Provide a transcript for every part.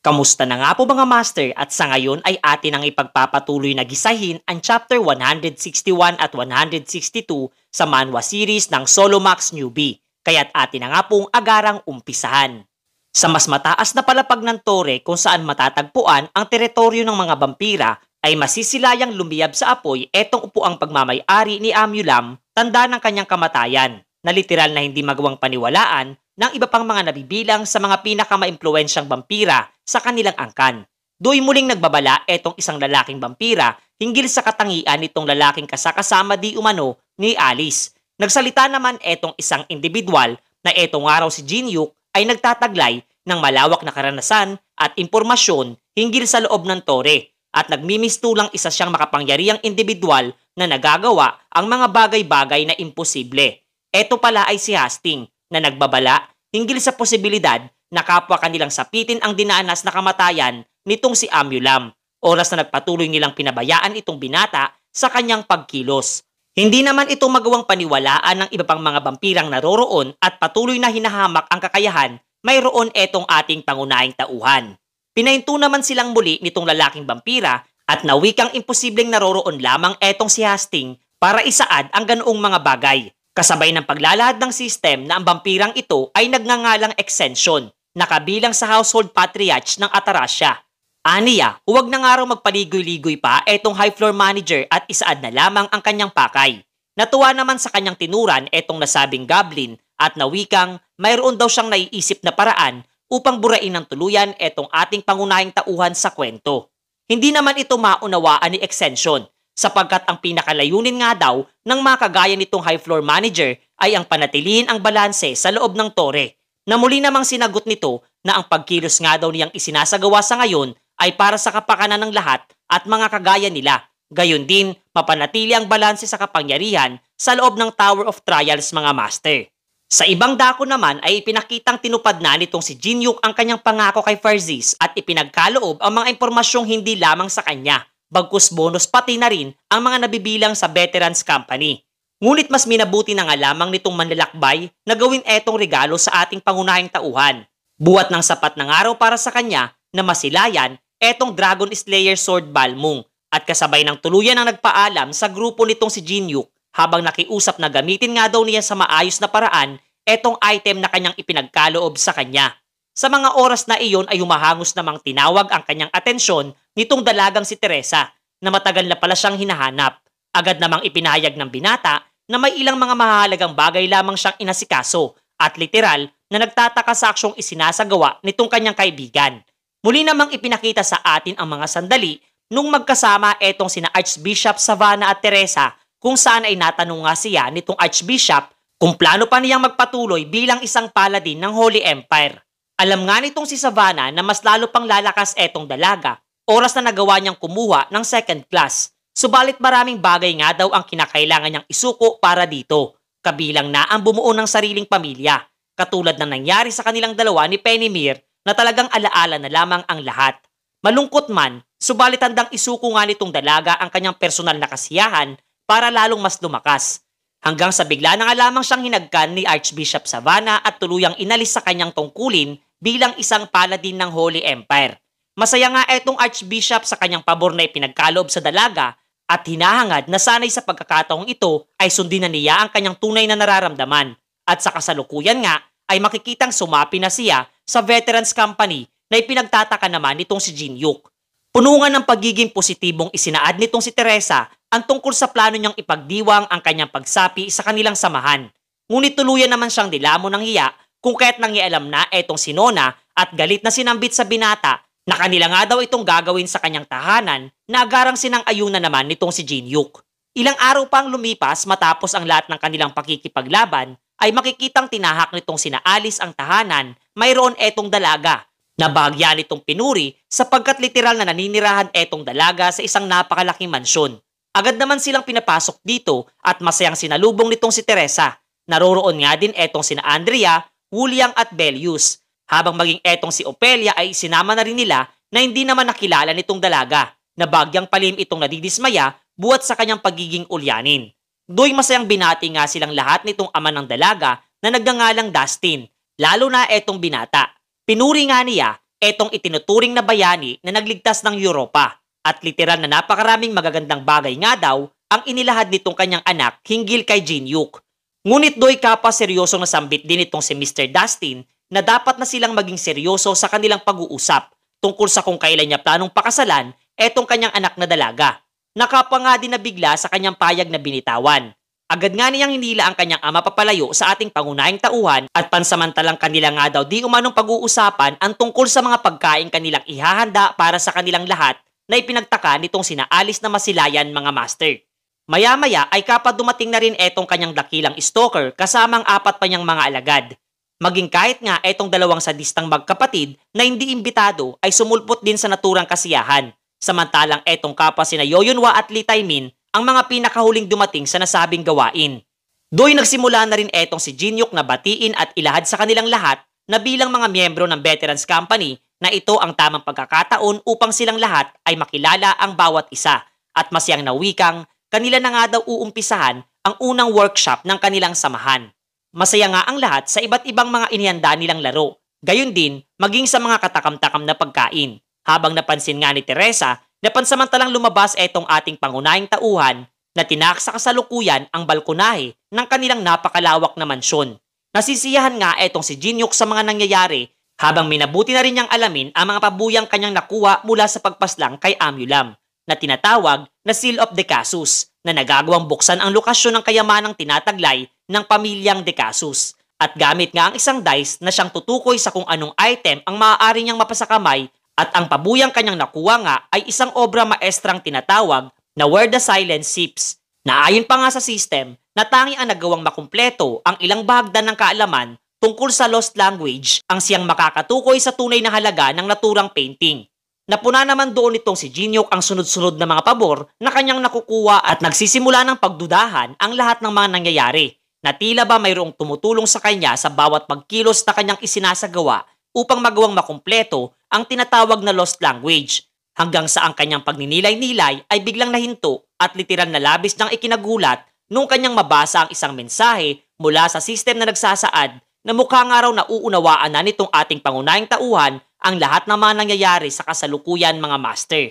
Kamusta na nga po mga master at sa ngayon ay atin ang ipagpapatuloy na gisahin ang chapter 161 at 162 sa manhwa series ng Solomax Newbie, kaya't atin na nga pong agarang umpisahan. Sa mas mataas na palapag ng tore kung saan matatagpuan ang teritoryo ng mga vampira ay masisilayang lumiyab sa apoy etong upuang pagmamay-ari ni Amulam, tanda ng kanyang kamatayan, na literal na hindi magawang paniwalaan ng iba pang mga nabibilang sa mga pinakamaimpluwensyang vampira sa kanilang angkan. Do'y muling nagbabala etong isang lalaking vampira hinggil sa katangian nitong lalaking kasakasama di umano ni Alice. Nagsalita naman etong isang individual na etong araw si Jinhyuk ay nagtataglay ng malawak na karanasan at impormasyon hinggil sa loob ng tore at nagmimistulang isa siyang makapangyarihang individual na nagagawa ang mga bagay-bagay na imposible. Eto pala ay si Hastings na nagbabala hinggil sa posibilidad na kapwa kanilang sapitin ang dinaanas na kamatayan nitong si Amulam, oras na nagpatuloy nilang pinabayaan itong binata sa kanyang pagkilos. Hindi naman ito magawang paniwalaan ng iba pang mga vampirang naroroon at patuloy na hinahamak ang kakayahan, mayroon etong ating pangunahing tauhan. Pinahinto naman silang muli nitong lalaking vampira at nawikang imposibleng naroroon lamang etong si Hastings para isaad ang ganoong mga bagay. Kasabay ng paglalahad ng system na ang vampirang ito ay nagngangalang Extension, na kabilang sa household patriarch ng Atarasya. Aniya, huwag na nga raw magpaligoy-ligoy pa etong high floor manager at isaad na lamang ang kanyang pakay. Natuwa naman sa kanyang tinuran etong nasabing goblin at nawikang mayroon daw siyang naiisip na paraan upang burain ng tuluyan etong ating pangunahing tauhan sa kwento. Hindi naman ito maunawaan ni Extension, sapagkat ang pinakalayunin nga daw ng mga kagaya nitong high floor manager ay ang panatilihin ang balanse sa loob ng tore, na muli namang sinagot nito na ang pagkilos nga daw niyang isinasagawa sa ngayon ay para sa kapakanan ng lahat at mga kagaya nila. Gayon din, mapanatili ang balanse sa kapangyarihan sa loob ng Tower of Trials mga master. Sa ibang dako naman ay ipinakitang tinupad na nitong si Jinhyuk ang kanyang pangako kay Farzis at ipinagkaloob ang mga impormasyong hindi lamang sa kanya, bagkus bonus pati na rin ang mga nabibilang sa Veterans Company. Ngunit mas minabuti na nga lamang nitong manlalakbay na gawin etong regalo sa ating pangunahing tauhan. Buwat ng sapat ng araw para sa kanya na masilayan etong Dragon Slayer Sword Balmung at kasabay ng tuluyan ang nagpaalam sa grupo nitong si Jinhyuk habang nakiusap na gamitin nga daw niya sa maayos na paraan etong item na kanyang ipinagkaloob sa kanya. Sa mga oras na iyon ay humahangos namang tinawag ang kanyang atensyon nitong dalagang si Teresa na matagal na pala siyang hinahanap. Agad namang ipinahayag ng binata na may ilang mga mahalagang bagay lamang siyang inasikaso at literal na nagtataka sa aksyong isinasagawa nitong kanyang kaibigan. Muli namang ipinakita sa atin ang mga sandali nung magkasama etong sina Archbishop Savannah at Teresa kung saan ay natanong nga siya nitong Archbishop kung plano pa niyang magpatuloy bilang isang paladin ng Holy Empire. Alam nga nitong si Savannah na mas lalo pang lalakas etong dalaga, oras na nagawa niyang kumuha ng second class. Subalit maraming bagay nga daw ang kinakailangan niyang isuko para dito, kabilang na ang bumuo ng sariling pamilya, katulad ng nangyari sa kanilang dalawa ni Penymere na talagang alaala na lamang ang lahat. Malungkot man, subalit handang isuko nga nitong dalaga ang kanyang personal na kasiyahan para lalong mas lumakas. Hanggang sa bigla na nga lamang siyang hinagkan ni Archbishop Savannah at tuluyang inalis sa kanyang tungkulin bilang isang paladin ng Holy Empire. Masaya nga etong Archbishop sa kanyang pabor na ipinagkaloob sa dalaga at hinahangad na sanay sa pagkakataong ito ay sundin na niya ang kanyang tunay na nararamdaman. At sa kasalukuyan nga ay makikitang sumapi na siya sa Veterans Company na ipinagtataka naman nitong si Jinhyuk. Punungan ng pagiging positibong isinaad nitong si Teresa ang tungkol sa plano niyang ipagdiwang ang kanyang pagsapi sa kanilang samahan. Ngunit tuluyan naman siyang nilamon ng hiya kung kaya't nangialam na etong si Nona at galit na sinambit sa binata na kanila nga daw itong gagawin sa kanyang tahanan na agarang sinang-ayunan naman nitong si Jinhyuk. Ilang araw pang lumipas matapos ang lahat ng kanilang pakikipaglaban ay makikitang tinahak nitong sina Alice ang tahanan, mayroon etong dalaga na bahagya nitong pinuri sapagkat literal na naninirahan etong dalaga sa isang napakalaking mansyon. Agad naman silang pinapasok dito at masayang sinalubong nitong si Teresa. Naroroon nga din etong sina Andrea, Wuliang at Bellius. Habang maging etong si Ophelia ay sinama na rin nila na hindi naman nakilala nitong dalaga na bagyang palim itong nadidismaya buwat sa kanyang pagiging ulyanin. Do'y masayang binati nga silang lahat nitong ama ng dalaga na nagngangalang Dustin, lalo na etong binata. Pinuri nga niya etong itinuturing na bayani na nagligtas ng Europa. At literal na napakaraming magagandang bagay nga daw ang inilahad nitong kanyang anak hinggil kay Jin-Hyuk. Ngunit do'y kapwa seryosong nasambit din itong si Mr. Dustin na dapat na silang maging seryoso sa kanilang pag-uusap tungkol sa kung kailan niya planong pakasalan etong kanyang anak na dalaga. Nakapa nga din na bigla sa kanyang payag na binitawan. Agad nga niyang hinila ang kanyang ama papalayo sa ating pangunahing tauhan at pansamantalang kanila nga daw di umanong pag-uusapan ang tungkol sa mga pagkain kanilang ihahanda para sa kanilang lahat na ipinagtaka nitong sina Alice na masilayan mga master. Maya-maya ay kapag dumating na rin etong kanyang dakilang stalker kasama ang 4 pa niyang mga alagad. Maging kahit nga etong 2 sadistang magkapatid na hindi imbitado ay sumulpot din sa naturang kasiyahan. Samantalang etong kapwa sina Yoyunwa at Lee Tae-min ang mga pinakahuling dumating sa nasabing gawain. Do'y nagsimula na rin etong si Jin-Hyuk na batiin at ilahad sa kanilang lahat na bilang mga miyembro ng Veterans Company na ito ang tamang pagkakataon upang silang lahat ay makilala ang bawat isa at masiyang na wikang kanila na nga daw uumpisahan ang unang workshop ng kanilang samahan. Masaya nga ang lahat sa iba't ibang mga inihanda nilang laro, gayon din maging sa mga katakam-takam na pagkain. Habang napansin nga ni Teresa na pansamantalang lumabas etong ating pangunahing tauhan na tinak sa kasalukuyan ang balkonahe ng kanilang napakalawak na mansyon. Nasisiyahan nga etong si Jin-Hyuk sa mga nangyayari habang minabuti na rin niyang alamin ang mga pabuyang kanyang nakuha mula sa pagpaslang kay Amulam na tinatawag na Seal of De Casus na nagagawang buksan ang lokasyon ng kayamanang tinataglay ng pamilyang De Casus at gamit nga ang isang dice na siyang tutukoy sa kung anong item ang maaari niyang mapasakamay at ang pabuyang kanyang nakuha nga ay isang obra maestrang tinatawag na Where the Silence Sips na ayon pa nga sa system na tangi ang nagawang makumpleto ang ilang bahagdan ng kaalaman tungkol sa lost language ang siyang makakatukoy sa tunay na halaga ng naturang painting. Napuna naman doon nitong si Jin-Hyuk ang sunod-sunod na mga pabor na kanyang nakukuha at nagsisimula ng pagdudahan ang lahat ng mga nangyayari na tila ba mayroong tumutulong sa kanya sa bawat pagkilos na kanyang isinasagawa upang magawang makumpleto ang tinatawag na lost language hanggang sa ang kanyang pagninilay-nilay ay biglang nahinto at literal na labis niyang ikinagulat nung kanyang mabasa ang isang mensahe mula sa system na nagsasaad na mukha nga raw na uunawaan na nitong ating pangunahing tauhan ang lahat ng mga nangyayari sa kasalukuyan mga master.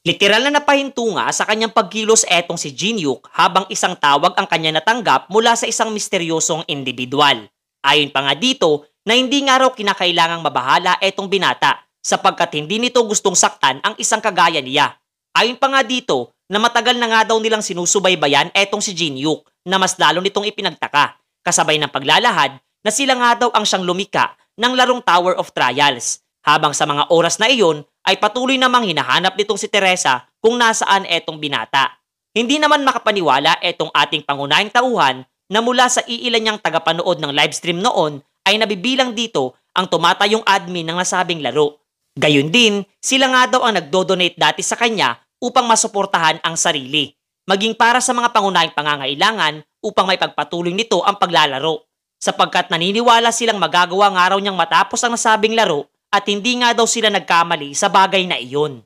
Literal na napahinto nga sa kanyang pagkilos etong si Jin-Hyuk habang isang tawag ang kanya natanggap mula sa isang misteryosong individual. Ayon pa nga dito na hindi nga raw kinakailangang mabahala etong binata sapagkat hindi nito gustong saktan ang isang kagaya niya. Ayon pa nga dito na matagal na nga daw nilang sinusubaybayan etong si Jin-Hyuk na mas lalo nitong ipinagtaka kasabay ng paglalahad na sila nga daw ang siyang lumika ng larong Tower of Trials. Habang sa mga oras na iyon ay patuloy namang hinahanap nitong si Teresa kung nasaan etong binata. Hindi naman makapaniwala etong ating pangunahing tauhan na mula sa iilan niyang tagapanood ng livestream noon ay nabibilang dito ang tumatayong admin ng nasabing laro. Gayun din, sila nga daw ang nagdo-donate dati sa kanya upang masuportahan ang sarili, maging para sa mga pangunahing pangangailangan upang may pagpatuloy nito ang paglalaro. Sapagkat naniniwala silang magagawa nga raw niyang matapos ang nasabing laro at hindi nga daw sila nagkamali sa bagay na iyon.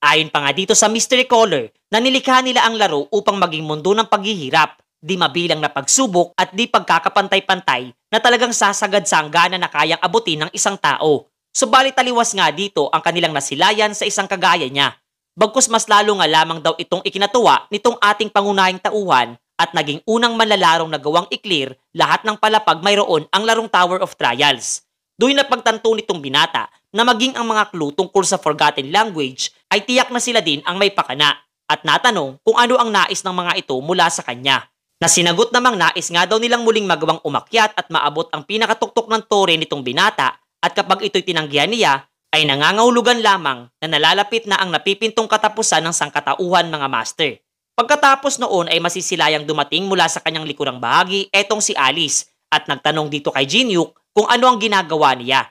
Ayon pa nga dito sa Mystery Caller na nilikha nila ang laro upang maging mundo ng paghihirap, di mabilang na pagsubok at di pagkakapantay-pantay na talagang sasagad sa hangganan na kayang abutin ng isang tao. Subalit taliwas nga dito ang kanilang nasilayan sa isang kagaya niya. Bagkus mas lalo nga lamang daw itong ikinatuwa nitong ating pangunahing tauhan at naging unang manlalarong nagawang i-clear lahat ng palapag mayroon ang larong Tower of Trials. Doon na pagtanto nitong binata na maging ang mga clue tungkol sa forgotten language ay tiyak na sila din ang may pakana at natanong kung ano ang nais ng mga ito mula sa kanya. Na sinagot namang nais nga daw nilang muling magawang umakyat at maabot ang pinakatuktok ng tore nitong binata at kapag ito'y tinanggihan niya ay nangangahulugan lamang na nalalapit na ang napipintong katapusan ng sangkatauhan mga master. Pagkatapos noon ay masisilayang dumating mula sa kanyang likurang bahagi etong si Alice at nagtanong dito kay Jin-Hyuk kung ano ang ginagawa niya.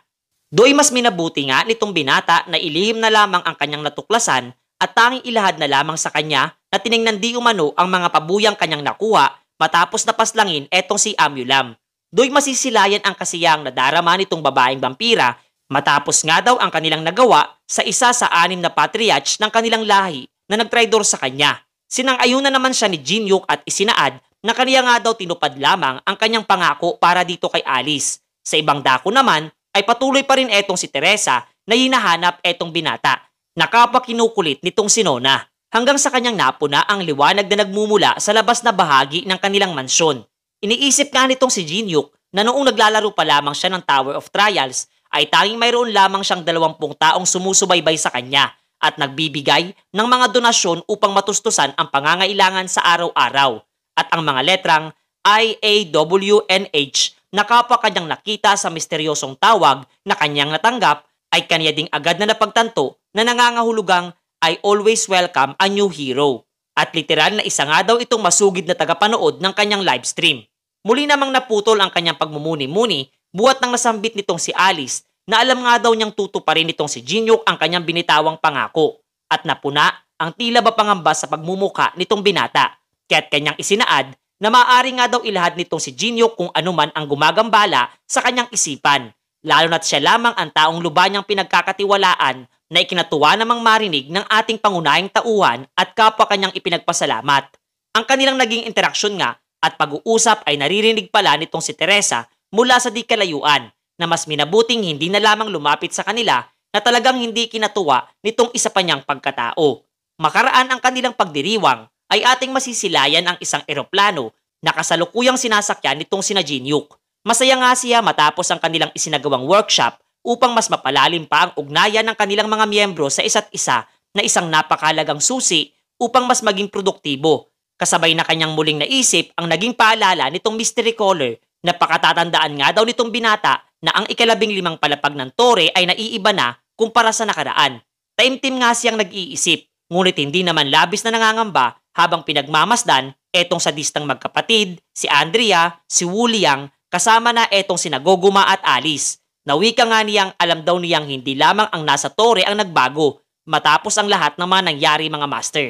Do'y mas minabuti nga nitong binata na ilihim na lamang ang kanyang natuklasan at tanging ilahad na lamang sa kanya na tiningnan di umano ang mga pabuyang kanyang nakuha matapos napaslangin etong si Amulam. Do'y masisilayan ang kasiyang nadarama nitong babaeng vampira matapos nga daw ang kanilang nagawa sa isa sa 6 na patriarch ng kanilang lahi na nagtraidor sa kanya. Sinang-ayun na naman siya ni Jin-Hyuk at isinaad na kaniya nga daw tinupad lamang ang kanyang pangako para dito kay Alice. Sa ibang dako naman ay patuloy pa rin etong si Teresa na hinahanap etong binata na kapwa kinukulit nitong si Nona hanggang sa kanyang napuna ang liwanag na nagmumula sa labas na bahagi ng kanilang mansyon. Iniisip nga nitong si Jinyuk na noong naglalaro pa lamang siya ng Tower of Trials ay tanging mayroon lamang siyang 20 taong sumusubaybay sa kanya at nagbibigay ng mga donasyon upang matustusan ang pangangailangan sa araw-araw. At ang mga letrang IAWNH na kapwa kanyang nakita sa misteryosong tawag na kanyang natanggap ay kanya ding agad na napagtanto na nangangahulugang I always welcome a new hero. At literal na isa nga daw itong masugid na tagapanood ng kanyang livestream. Muli namang naputol ang kanyang pagmumuni-muni buhat ng nasambit nitong si Alice na alam nga daw niyang tutuparin nitong si Jinyuk ang kanyang binitawang pangako at napuna ang tila ba pangamba sa pagmumuka nitong binata kaya't kanyang isinaad na maaari nga daw ilahad nitong si Jinyuk kung anuman ang gumagambala sa kanyang isipan, lalo na't siya lamang ang taong lubha niyang pinagkakatiwalaan na ikinatuwa namang marinig ng ating pangunahing tauhan at kapwa kanyang ipinagpasalamat. Ang kanilang naging interaksyon nga at pag-uusap ay naririnig pala nitong si Teresa mula sa di kalayuan na mas minabuting hindi na lamang lumapit sa kanila na talagang hindi kinatuwa nitong isa pa niyang pagkatao. Makaraan ang kanilang pagdiriwang ay ating masisilayan ang isang eroplano na kasalukuyang sinasakyan nitong sina Jinyuk. Masaya nga siya matapos ang kanilang isinagawang workshop upang mas mapalalim pa ang ugnayan ng kanilang mga miyembro sa isa't isa na isang napakahalagang susi upang mas maging produktibo. Kasabay na kanyang muling naisip ang naging paalala nitong mystery caller na pakatatandaan nga daw nitong binata na ang ika-15 palapag ng tore ay naiiba na kumpara sa nakaraan. Taimtim nga siyang nag-iisip, ngunit hindi naman labis na nangangamba habang pinagmamasdan etong sadistang magkapatid, si Andrea, si Wuliang, kasama na etong sina Goguma at Alice. Nawika nga niyang alam daw niyang hindi lamang ang nasa tore ang nagbago matapos ang lahat ng mga nangyari mga master.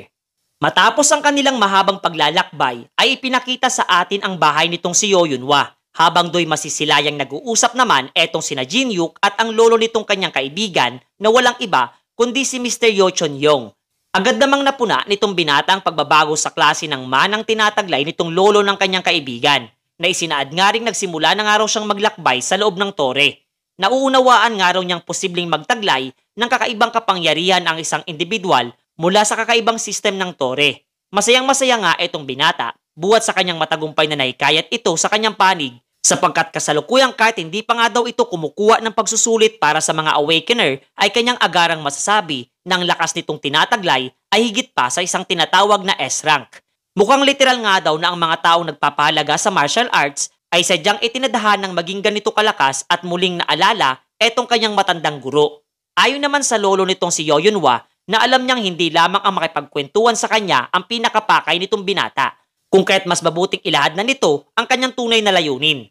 Matapos ang kanilang mahabang paglalakbay ay ipinakita sa atin ang bahay nitong si Yoyunwa. Habang do'y masisilayang nag-uusap naman etong sina Jinyuk at ang lolo nitong kanyang kaibigan na walang iba kundi si Mr. Yo Chon-yong. Agad namang napuna nitong binata ang pagbabago sa klase ng manang tinataglay nitong lolo ng kanyang kaibigan na isinaad nga ring nagsimula na nga raw siyang maglakbay sa loob ng tore. Nauunawaan nga raw niyang posibleng magtaglay ng kakaibang kapangyarihan ang isang individual mula sa kakaibang sistem ng tore. Masayang-masaya nga etong binata buhat sa kanyang matagumpay na naikayat ito sa kanyang panig sapagkat kasalukuyang kahit hindi pa nga daw ito kumukuha ng pagsusulit para sa mga awakener ay kanyang agarang masasabi na ang lakas nitong tinataglay ay higit pa sa isang tinatawag na S-rank. Mukhang literal nga daw na ang mga taong nagpapahalaga sa martial arts ay sadyang itinadahan ng maging ganito kalakas at muling naalala etong kanyang matandang guro. Ayon naman sa lolo nitong si Yoyunwa na alam niyang hindi lamang ang makipagkwentuhan sa kanya ang pinakapakay nitong binata, kung kaya't mas mabuting ilahad na nito ang kanyang tunay na layunin.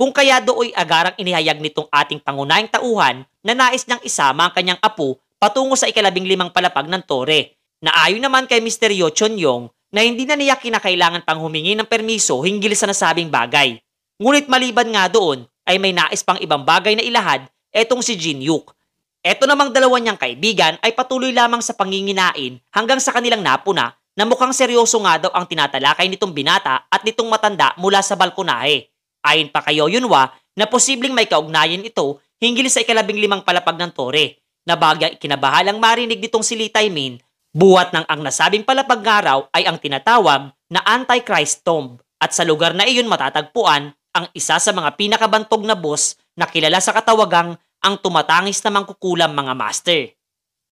Kung kaya dooy agarang inihayag nitong ating pangunahing tauhan na nais niyang isama ang kanyang apo patungo sa ika-15 palapag ng tore, na ayon naman kay Mr. Yo Chon-yong na hindi na niya kinakailangan pang humingi ng permiso hinggil sa nasabing bagay. Ngunit maliban nga doon ay may nais pang ibang bagay na ilahad etong si Jinyuk. Eto namang dalawa niyang kaibigan ay patuloy lamang sa panginginain hanggang sa kanilang napuna na mukhang seryoso nga daw ang tinatalakay nitong binata at nitong matanda mula sa balkonahe. Ayon pa kay Yoyunwa na posibleng may kaugnayan ito hinggil sa ika-15 palapag ng tore na bagay ikinabahalang marinig nitong si Lee Tae-min buhat ng ang nasabing palapag nga raw ay ang tinatawag na Antichrist Tomb at sa lugar na iyon matatagpuan ang isa sa mga pinakabantog na boss na kilala sa katawagang ang tumatangis na mangkukulam mga master.